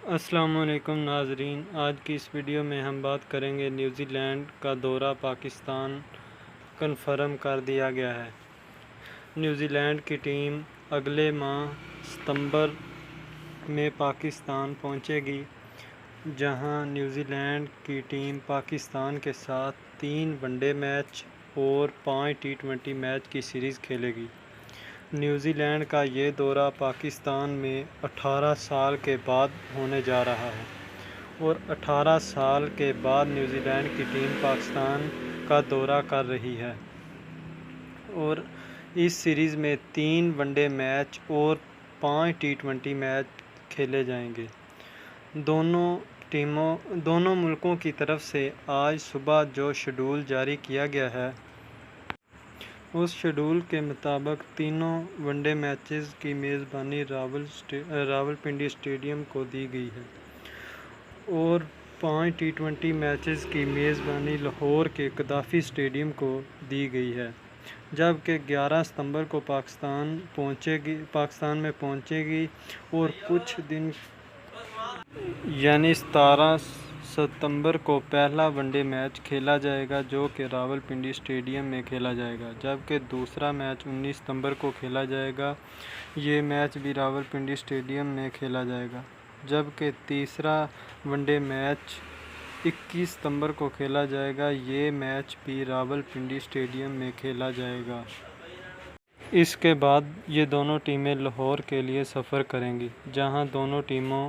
السلام علیکم ناظرین، آج کی اس ویڈیو میں ہم بات کریں گے نیوزی لینڈ کا دورہ پاکستان کنفرم کر دیا گیا ہے۔ نیوزی لینڈ کی ٹیم اگلے ماہ ستمبر میں پاکستان پہنچے گی، جہاں نیوزی لینڈ کی ٹیم پاکستان کے ساتھ 3 ون ڈے میچ اور 5 T20 میچ کی سیریز کھیلے گی۔ نیوزی لینڈ کا یہ دورہ پاکستان میں 18 سال کے بعد ہونے جا رہا ہے اور 18 سال کے بعد نیوزی لینڈ کی ٹیم پاکستان کا دورہ کر رہی ہے اور اس سیریز میں 3 ون ڈے میچ اور 5 T20 میچ کھیلے جائیں گے۔ دونوں ملکوں کی طرف سے آج صبح جو شیڈول جاری کیا گیا ہے، اس شیڈول کے مطابق تینوں ون ڈے میچز کی میزبانی راولپنڈی اسٹیڈیم کو دی گئی ہے اور 5 T20 میچز کی میزبانی لاہور کے قذافی اسٹیڈیم کو دی گئی ہے، جبکہ 11 ستمبر کو پاکستان میں پہنچے گی اور کچھ دن یعنی 17 ستمبر کو پہلا ون ڈے میچ کھیلا جائے گا جو کہ راولپنڈی اسٹیڈیم میں کھیلا جائے گا، جبکہ دوسرا میچ 19 ستمبر کو کھیلا جائے گا۔ یہ میچ بھی راولپنڈی اسٹیڈیم میں کھیلا جائے گا، جبکہ تیسرا ون ڈے میچ 21 ستمبر کو کھیلا جائے گا۔ یہ میچ بھی راولپنڈی اسٹیڈیم میں کھیلا جائے گا۔ اس کے بعد یہ دونوں ٹیمیں لاہور کے لیے سفر کریں گی، جہاں دونوں ٹیموں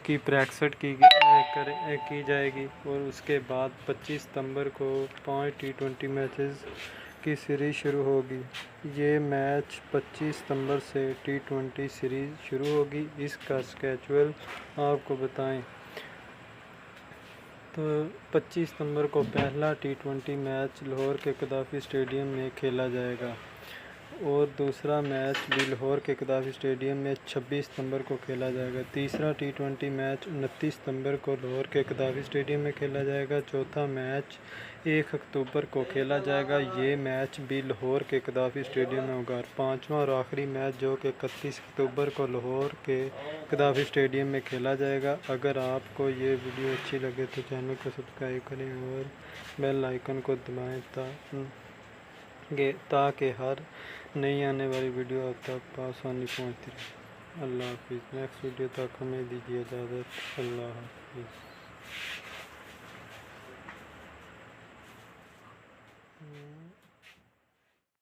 کی پریکٹس کی جائے گی اور اس کے بعد 25 ستمبر کو 5 T20 میچز کی سیریز شروع ہوگی۔ یہ میچ 25 ستمبر سے T20 سیریز شروع ہوگی۔ اس کا اسکیڈول آپ کو بتائیں تو 25 ستمبر کو پہلا T20 میچ لاہور کے قذافی اسٹیڈیم میں کھیلا جائے گا اور دوسرا میچ بھی لاہور کے قذافی اسٹیڈیم میں 26 ستمبر کو کھیلا جائے گا۔ تیسرا T20 میچ 29 ستمبر کو لاہور کے قذافی اسٹیڈیم میں کھیلا جائے گا۔ چوتھا میچ 1 اکتوبر کو کھیلا جائے گا۔ یہ میچ بھی لاہور کے قذافی اسٹیڈیم میں ہوگا۔ پانچواں اور آخری میچ جو کہ 31 اکتوبر کو لاہور کے قذافی اسٹیڈیم میں کھیلا جائے گا۔ اگر آپ کو یہ ویڈیو اچھی لگے تو چینل کو سبسکرائب کریں اور بیل آئیکن کو دبائیں تاکہ ہر نئی آنے والی ویڈیو آپ تک بآسانی پہنچتی رہے۔ اللہ حافظ۔ نیکسٹ ویڈیو تک ہمیں دیجیے اجازت۔ اللہ حافظ۔